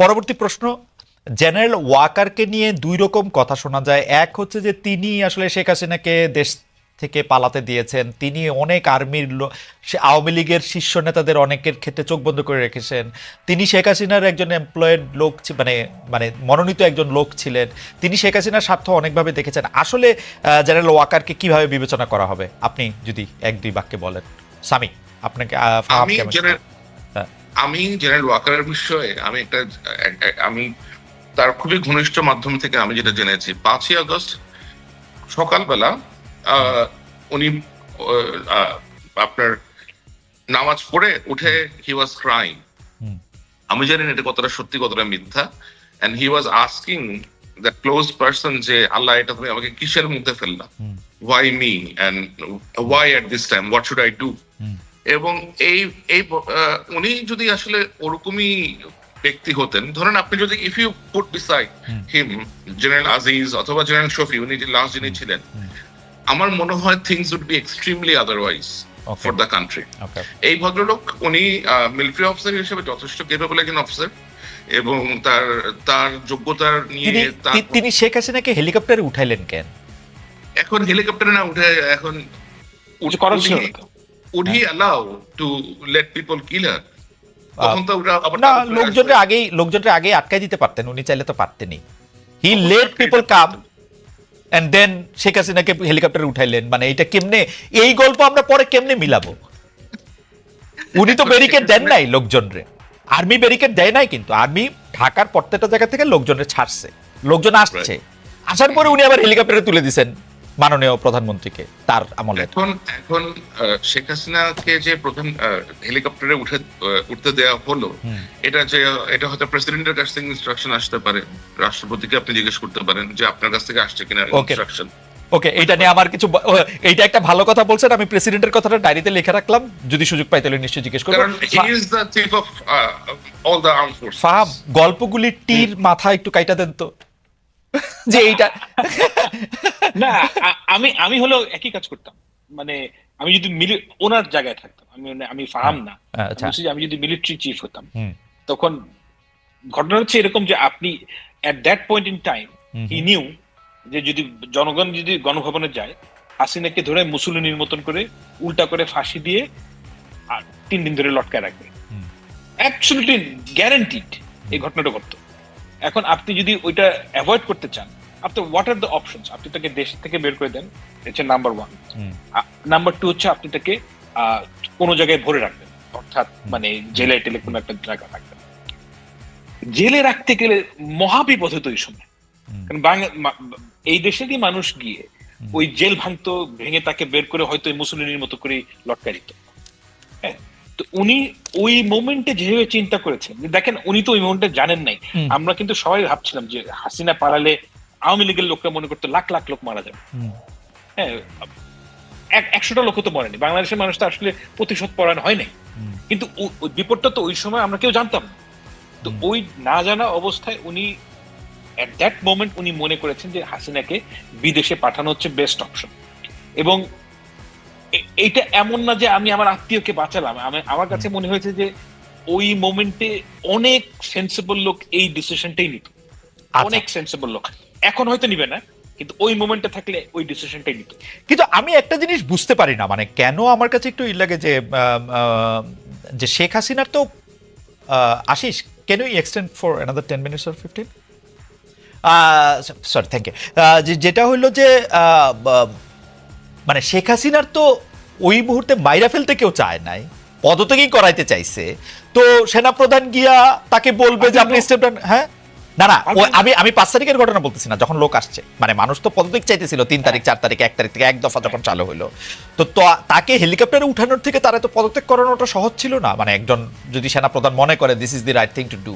পরবর্তী প্রশ্ন, জেনারেল ওয়াকারকে নিয়ে দুই রকম কথা শোনা যায়। এক হচ্ছে যে তিনি আসলে শেখ হাসিনাকে দেশ থেকে পালাতে দিয়েছেন, তিনি অনেক আর্মির আওয়ামী লীগের শীর্ষ নেতাদের অনেকের ক্ষেত্রে চোখ বন্ধ করে রেখেছেন, তিনি শেখ হাসিনার একজন এমপ্লয়েড লোক মানে মানে মনোনীত একজন লোক ছিলেন, তিনি শেখ হাসিনার স্বার্থ অনেকভাবে দেখেছেন। আসলে জেনারেল ওয়াকারকে কিভাবে বিবেচনা করা হবে, আপনি যদি এক দুই বাক্যে বলেন। সামি, আপনাকে আমি আমি জেনারেল ওয়াকারের বিষয়ে আমি তার খুবই ঘনিষ্ঠ মাধ্যম থেকে আমি যেটা জেনেছি, 5ই আগস্ট সকালবেলা উনি আপনার নামাজ পড়ে উঠে হি ওয়াজ ক্রাইং। আমি জানি না এটা কতটা সত্যি কতটা মিথ্যা। And he was asking the close person যে আল্লাহ, এটা তুমি আমাকে কিসের মধ্যে ফেললা, why me and why at this time, what should I do. এবং এই এই উনি যদি আসলে ওরকমই ব্যক্তি হতেন, ধরেন আপনি যদি if you put beside him general Aziz অথবা জেনারেল শফি, উনি যে লাস্ট যিনি ছিলেন, আমার মনে হয় things would be extremely otherwise for the country. এই ভদ্রলোক উনি মিলিটারি অফিসার হিসেবে যথেষ্ট কেপেবল একজন অফিসার, এবং তার তার যোগ্যতার নিয়ে তিনি শেখ হাসিনাকে হেলিকপ্টারে উঠাইলেন কেন? এখন হেলিকপ্টারে না উঠে এখন would he allow to let people kill her? না, লোকজনের আগেই আটকাই দিতে পারতেন, উনি চাইলে তো পারতেনই। He let people come and then Sheikh হাসিনাকে হেলিকপ্টারে উঠাইলেন, মানে এটা কেমনে, এই গল্প আমরা পরে কেমনে মিলাবো? উনি তো ব্যারিকেড দেন নাই লোকজনরে, আর্মি ব্যারিকেড দেয় নাই, কিন্তু আর্মি ঢাকার প্রত্যেকটা জায়গা থেকে লোকজনের ছাড়ছে, লোকজন আসছে, আসার পরে উনি আবার হেলিকপ্টারে তুলে দিছেন মাননীয় প্রধানমন্ত্রীকে তার আমলে। এখন শেখ হাসিনাকে যে প্রথম হেলিকপ্টারে উঠতে দেওয়া হলো, এটা হয়তো প্রেসিডেন্টের কাছ থেকে ইনস্ট্রাকশন আসতে পারে, রাষ্ট্রপতিকে আপনি জিজ্ঞেস করতে পারেন যে আপনার কাছ থেকে আসছে কিনা ইনস্ট্রাকশন। ওকে, এটা নিয়ে আমার কিছু, এইটা একটা ভালো কথা বলছেন, আমি প্রেসিডেন্টের কথাটা ডায়েরিতে লিখে রাখলাম, যদি সুযোগ পাই তাহলে নিশ্চয়ই জিজ্ঞেস করব। কারণ he is the chief of all the armed forces. Faham, গল্পগুলি টির মাথা একটু কাইটা দেন তো, যে এইটা না, আমি হলো একই কাজ করতাম। মানে আমি যদি ওনার জায়গায় থাকতাম, আমি ফাহাম না, আমি যদি মিলিটারি চিফ হতাম, তখন ঘটনা হচ্ছে এরকম যে আপনি at that point in time he knew যে যদি জনগণ যদি গণভবনে যায়, হাসিনাকে ধরে মুসলিনীর মতন করে উল্টা করে ফাঁসি দিয়ে আর 3 দিন ধরে লটকায় রাখবে, অ্যাবসলিউটলি গ্যারান্টিড এই ঘটনাটা ঘটতো। এখন আপনি যদি ওইটা অ্যাভয়েড করতে চান, আপনি হোয়াট আর দ্য অপশনস? আপনি তাকে দেশ থেকে বের করে দেন, হচ্ছে নাম্বার 1। নাম্বার 2 হচ্ছে আপনি তাকে কোনো জায়গায় ভরে রাখবেন, অর্থাৎ মানে জেলে টেলে কোনো একটা জায়গা রাখবেন। জেলে রাখতে গেলে মহাবিপদ হতো এই সময়, কারণ এই দেশেরই মানুষ গিয়ে ওই জেল ভাঙতো, ভেঙে তাকে বের করে হয়তো মুসলিনের মতো করে লটকা দিত। হ্যাঁ, তো উনি ওই মোমেন্টে যেভাবে চিন্তা করেছেন, দেখেন উনি তো ওই মোমেন্টে জানেন নাই। আমরা কিন্তু সবাই ভাবছিলাম যে হাসিনা পালালে আওয়ামী লীগের লোকরা মনে করতো লাখ লাখ লোক মারা যাবে। হ্যাঁ, 100টা লোক তো মরেনি, বাংলাদেশের মানুষ তো আসলে প্রতিশোধ পরায়ণ হয় নাই, কিন্তু বিপদটা তো ওই সময় আমরা কেউ জানতাম না। তো ওই না জানা অবস্থায় উনি এট দ্যাট মোমেন্ট উনি মনে করেছেন যে হাসিনাকে বিদেশে পাঠানো হচ্ছে বেস্ট অপশন। এবং এইটা এমন না যে আমি আমার আত্মীয়কে বাঁচালাম, আমার কাছে মনে হয়েছে যে ওই মোমেন্টে অনেক সেন্সিবল লোক এই ডিসিশনটাই নিত, অনেক সেন্সিবল লোক। এখন হয়তো নিবে না, কিন্তু ওই মোমেন্টে থাকলে ওই ডিসিশনটাই নিত। কিন্তু আমি একটা জিনিস বুঝতে পারি না, মানে কেন আমার কাছে একটু লাগে যে শেখ হাসিনার তো Ashish, can you extend for another 10 minutes or 15? Sorry, thank you. যেটা হইলো যে মানে শেখ হাসিনার তো ওই মুহূর্তে মাইরা ফেলতে কেউ চায় নাই, পদত্যাগই করাইতে চাইছে, তো সেনাপ্রধান গিয়া তাকে বলবে যে আপনি স্টেপ ডাউন। হ্যাঁ, না না, আমি 5 তারিখের ঘটনা বলতেছি না, যখন লোক আসছে, মানে মানুষ তো পদত্যাগ চাইতেছিল 3 তারিখ 4 তারিখ 1 তারিখ থেকে এক দফা যখন চালু হলো, তো তাকে হেলিকপ্টারে উঠানোর থেকে তারা তো পদত্যাগ করানোটা সহজ ছিল না, মানে একজন যদি সেনাপ্রধান মনে করে this is the right thing to do.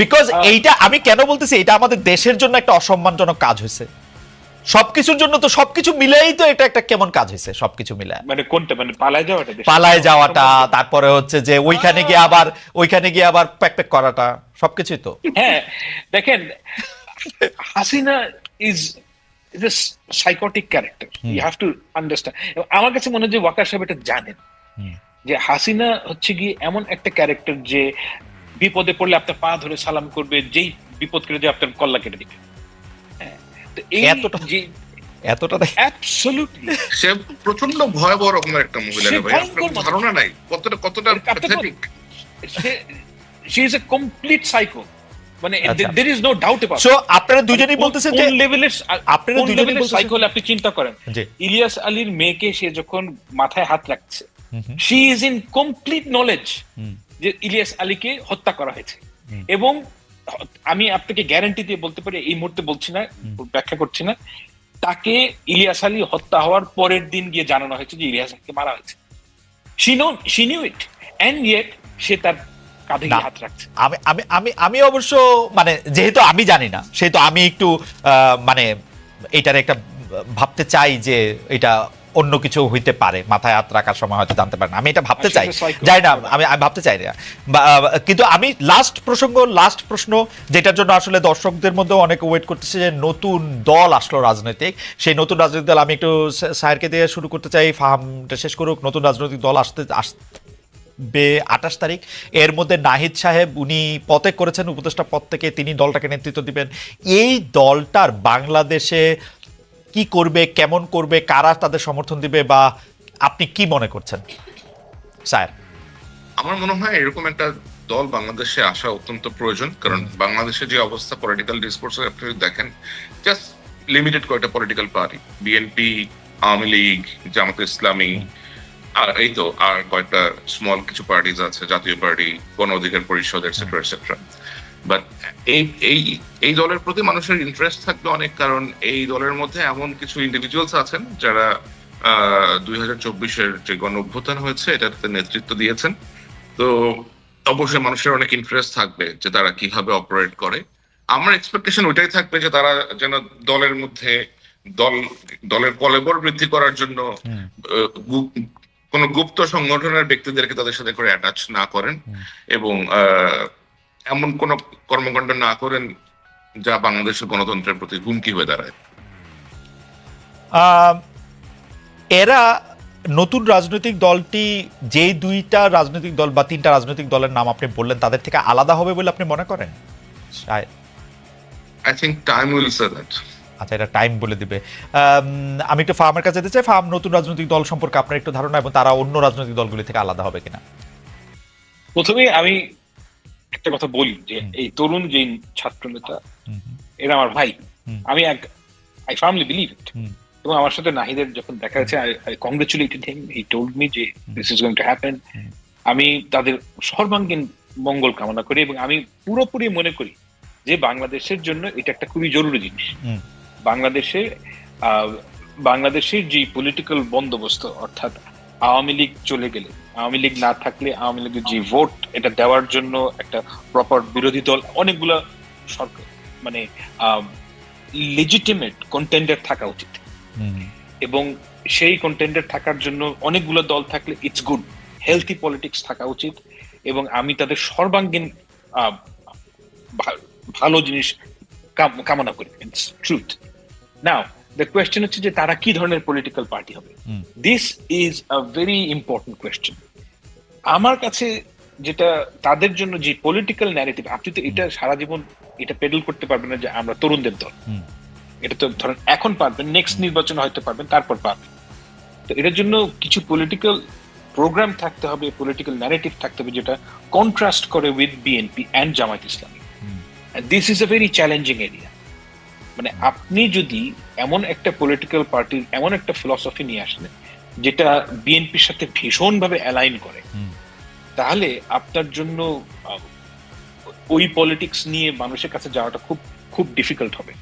Because এইটা আমি কেন বলতেছি, এটা আমাদের দেশের জন্য একটা অসম্মানজনক কাজ হয়েছে, সবকিছুর জন্য তো সবকিছু মিলাই তো এটা একটা কেমন কাজ হয়েছে, সবকিছু মিলায়, মানে কোনটা, মানে পালায় যাওয়াটা, তারপরে হচ্ছে যে ওইখানে গিয়ে আবার প্যাক করাটা, সবকিছুই তো। হ্যাঁ, দেখেন Hasina is a psychotic character, you have to understand. আমার কাছে মনে হয় যে ওয়াকার সাহেব এটা জানেন যে হাসিনা হচ্ছে গিয়ে এমন একটা ক্যারেক্টার যে বিপদে পড়লে আপনার পা ধরে সালাম করবে, যেই বিপদ কেটে দিয়ে আপনার কল্লা কেটে দিবে। হ্যাঁ, তো এই যে এতটা অ্যাবসলিউটলি সে প্রচন্ড ভয়াবহ রকমের একটা মহিলা রে ভাই, আপনার ধারণা নাই কতটা pathetic. she is a complete psycho, মানে আচ্ছা। there is no doubt about so it. আপনারা দুজনেই বলতেছেন যে আপনারা দুজনেই বলতেছেন সাইকো হলে আপনি চিন্তা করেন, জি ইলিয়াস আলীর মেয়েকে সে যখন মাথায় হাত রাখছে, she is in complete knowledge যে ইলিয়াস আলীকে হত্যা করা হয়েছে। এবং আমি আপনাকে গ্যারান্টি দিয়ে বলতে পারি, এই মুহূর্তে বলছি না, ব্যাখ্যা করছি না, তাকে ইলিয়াস আলী হত্যা হওয়ার পরের দিন গিয়ে জানানো হয়েছে যে ইলিয়াস আলীকে মারা হয়েছে। she knew it and yet সে তার কাঁধে না, হাত রাখছে। আমি আমি আমি আমি অবশ্য মানে যেহেতু আমি জানি না, সেহেতু আমি একটু মানে এটার একটা ভাবতে চাই যে এটা অন্য কিছু হইতে পারে, মাথায় হাত রাখার সময় হয়তো জানতে পারে না, আমি এটা ভাবতে চাই, যাই না, আমি ভাবতে চাই না। কিন্তু আমি লাস্ট প্রশ্ন যেটার জন্য আসলে দর্শকদের মধ্যে অনেক ওয়েট করতেছে, যে নতুন দল আসলো রাজনৈতিক, সেই নতুন রাজনৈতিক দল আমি একটু স্যারকে দিয়ে শুরু করতে চাই, ফাহামটা শেষ করুক। নতুন রাজনৈতিক দল আসবে 28 তারিখ, এর মধ্যে নাহিদ সাহেব উনি পদে করেছেন উপদেষ্টা পদ থেকে, তিনি দলটাকে নেতৃত্ব দিবেন। এই দলটার বাংলাদেশে কি করবে, কেমন করবে, কারা তাদের সমর্থন দিবে, বা আপনি কি মনে করছেন স্যার? আমার মনে হয় এরকম একটা দল বাংলাদেশে আসা অত্যন্ত প্রয়োজন, কারণ বাংলাদেশে যে অবস্থা পলিটিক্যাল ডিসকোর্স আপনি দেখেন, জাস্ট লিমিটেড কয়েকটা political party, BNP, Awami League, Jamaat Islami, আর এই তো আর কয়েকটা স্মল কিছু পার্টিজ আছে, জাতীয় পার্টি, গণ অধিকার পরিষদ, এটসেট্রা এটসেট্রা। বাট এই দলের প্রতি মানুষের ইন্টারেস্ট থাকবে অনেক, কারণ এই দলের মধ্যে এমন কিছু ইন্ডিভিজুয়ালস আছেন যারা 2024-এর যে গণ অভ্যুত্থান হয়েছে এটাতে নেতৃত্ব দিয়েছেন। তো অবশ্যই মানুষের অনেক ইন্টারেস্ট থাকবে যে তারা কিভাবে অপারেট করে। আমার এক্সপেকটেশন ওইটাই থাকবে যে তারা যেন দলের মধ্যে দলের কলেবর বৃদ্ধি করার জন্য কোন গুপ্ত সংগঠনের ব্যক্তিদেরকে তাদের সাথে করে অ্যাটাচ না করেন, এবং এমন কোন কর্মকাণ্ড না করেন যা বাংলাদেশের গণতন্ত্রের প্রতি হুমকি হয়ে দাঁড়ায়। এরা নতুন রাজনৈতিক দলটি যে দুইটা রাজনৈতিক দল বা তিনটা রাজনৈতিক দলের নাম আপনি বললেন, তাদের থেকে আলাদা হবে বলে আপনি মনে করেন? I think time will say that. আচ্ছা, এটা টাইম বলে দিবে। আমি একটু ফার্মের কাছে যেতে চাই। ফার্ম, নতুন রাজনৈতিক দল সম্পর্কে আপনার একটু ধারণা, এবং তারা অন্য রাজনৈতিক দলগুলি থেকে আলাদা হবে কিনা? প্রথমে আমি একটা কথা বলি যে এই তরুণ যে ছাত্র নেতা, এরা আমার ভাই, আমি আই ফার্মলি বিলিভ ইট। এবং আমার সাথে নাহিদের যখন দেখা হয়েছে, I congratulated him, he told me যে this is going to happen. আমি তাদের সর্বাঙ্গীন মঙ্গল কামনা করি, এবং আমি পুরোপুরি মনে করি যে বাংলাদেশের জন্য এটা একটা খুবই জরুরি জিনিস। বাংলাদেশের যে পলিটিক্যাল বন্দোবস্ত, অর্থাৎ আওয়ামী লীগ চলে গেলে, আওয়ামী লীগ না থাকলে আওয়ামী লীগের যে ভোট, এটা দেওয়ার জন্য একটা প্রপার বিরোধী দল, অনেকগুলা সরকার মানে লেজিটিমেট কন্টেন্ডার থাকা উচিত, এবং সেই কন্টেন্ডার থাকার জন্য অনেকগুলো দল থাকলে ইটস গুড, হেলথি পলিটিক্স থাকা উচিত। এবং আমি তাদের সর্বাঙ্গীন ভালো জিনিস কামনা করি, it's truth. Now the question হচ্ছে যে তারা কি ধরনের পলিটিক্যাল পার্টি হবে। This is a very important question. আমার কাছে যেটা তাদের জন্য যে পলিটিক্যাল ন্যারেটিভ, আপনি তো এটা সারা জীবন এটা পেডেল করতে পারবেন না যে আমরা তরুণদের দল, এটা তো ধরেন এখন পারবেন, নেক্সট নির্বাচন হয়তো পারবেন, তারপর পারবেন। তো এটার জন্য কিছু পলিটিক্যাল প্রোগ্রাম থাকতে হবে, পলিটিক্যাল ন্যারেটিভ থাকতে হবে যেটা কন্ট্রাস্ট করে with BNP and Jamaat Islami. This is a very challenging area. মানে আপনি যদি এমন একটা পলিটিক্যাল পার্টির এমন একটা ফিলসফি নিয়ে আসেন যেটা বিএনপির সাথে ভীষণভাবে অ্যালাইন করে, তাহলে আপনার জন্য ওই পলিটিক্স নিয়ে মানুষের কাছে যাওয়াটা খুব খুব ডিফিকাল্ট হবে।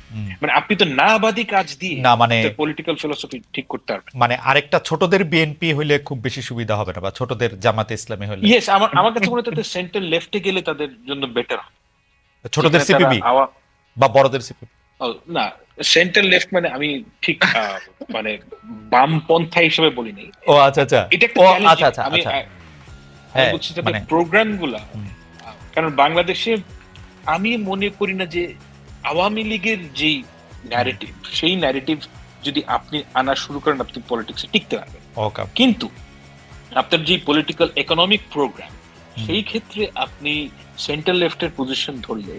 মানে আপনি তো নাবাদী কাজ দিয়ে না, মানে পলিটিক্যাল ফিলসফি ঠিক করতে পারবেন। মানে আরেকটা ছোটদের বিএনপি হইলে খুব বেশি সুবিধা হবে না, বা ছোটদের জামাতে ইসলামী হইলে? ইয়েস, আমার কাছে মনে হয় সেন্টার লেফটে গেলে তাদের জন্য বেটার হবে। ছোটদের সিপিবি বা বড়দের সিপিবি? না, সেন্টার লেফট মানে আমি ঠিক মানে বামপন্থা হিসেবে বলি নাই। ও আচ্ছা আচ্ছা, এটা একটা চ্যালেঞ্জ। আমি বলছি যাতে প্রোগ্রামগুলা, কারণ বাংলাদেশে আমি মনে করি না যে আওয়ামী লীগের যেই ন্যারেটিভ, সেই ন্যারেটিভ যদি আপনি আনা শুরু করেন আপনি পলিটিক্সে টিকতে পারবেন। কিন্তু আপনার যে পলিটিক্যাল ইকোনমিক প্রোগ্রাম, সেই ক্ষেত্রে আপনি সেন্টার লেফটের পজিশন ধরলে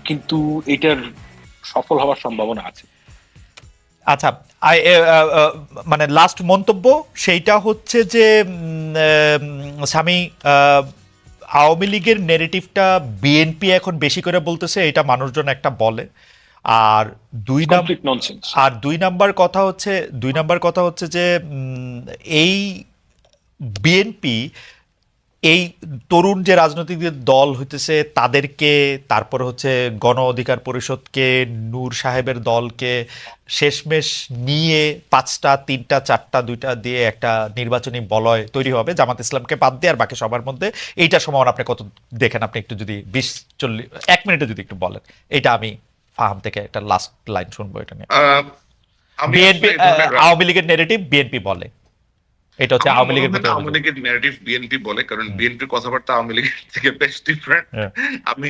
কিন্তু এটার সফল হওয়ার সম্ভাবনা আছে। আচ্ছা, মানে লাস্ট মন্তব্য সেইটা হচ্ছে যে স্বামী, আওয়ামী লীগের নেরেটিভটা বিএনপি এখন বেশি করে বলতেছে, এটা মানুষজন একটা বলে। আর দুই নাম্বার কথা হচ্ছে যে এই বিএনপি এই তরুণ যে রাজনৈতিক দল হইতেছে তাদেরকে, তারপর হচ্ছে গণ অধিকার পরিষদকে, নূর সাহেবের দলকে শেষমেশ নিয়ে 5টা 3টা 4টা 2টা দিয়ে একটা নির্বাচনী বলয় তৈরি হবে জামাত ইসলামকে বাদ দিয়ে, আর বাকি সবার মধ্যে। এইটা সম্ভাবনা আপনি কত দেখেন? আপনি একটু যদি 20-40 মিনিটে যদি একটু বলেন, এটা আমি ফাহাম থেকে একটা লাস্ট লাইন শুনবো এটা নিয়ে। বিএনপি, আওয়ামী লীগের নেগেটিভ বিএনপি বলে, এটা হচ্ছে আওয়ামী লীগের ন্যারেটিভ বিএনপি বলে, কারণ বিএনপির কথাবার্তা আওয়ামী লীগের থেকে বেশ ডিফারেন্ট। আমি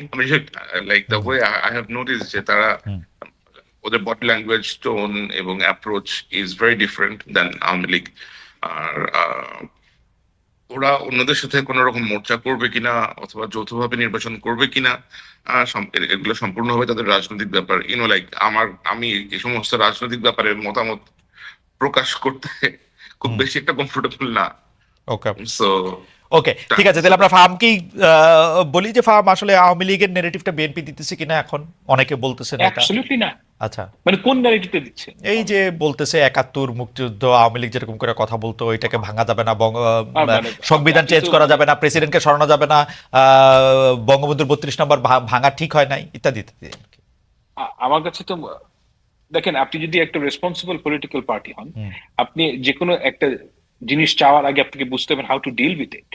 like the way I have notice যে তারা ওদের বডি ল্যাঙ্গুয়েজ, টোন এবং অ্যাপ্রোচ ইজ ভেরি ডিফারেন্ট দেন আওয়ামী লীগ। আর ওরা অন্যদের সাথে কোন রকম মোর্চা করবে কিনা অথবা যৌথভাবে নির্বাচন করবে কিনা, এগুলো সম্পূর্ণভাবে তাদের রাজনৈতিক ব্যাপার। লাইক আমি এই সমস্ত রাজনৈতিক ব্যাপারে মতামত প্রকাশ করতে খুব বেশি একটা কমফোর্টেবল না। ওকে, ঠিক আছে, তাহলে আমরা ফাহামকেই বলি যে ফাহাম, আসলে আওয়ামী লীগের নেগেটিভটা বিএনপি দিতেছে কিনা এখন? অনেকে বলতেছে না। অ্যাবসলিউটলি না। আচ্ছা, মানে কোন ন্যারেটিভটা দিচ্ছে? এই যে বলতেছে 71 মুক্তিযুদ্ধ, আওয়ামী লীগ যেরকম করে কথা বলতো, ওইটাকে ভাঙা যাবে না, সংবিধান চেঞ্জ করা যাবে না, প্রেসিডেন্টকে সরানো যাবে না, বঙ্গবন্ধুর 32 নম্বর ভাঙা ঠিক হয় নাই, ইত্যাদি ইত্যাদি। আমার কাছে তো দেখেন, আপনি যদি একটা রেসপন্সিবল পলিটিক্যাল পার্টি হন, আপনি যে কোনো একটা জিনিস চাওয়ার আগে আপনাকে বুঝতে হবে how to deal with it.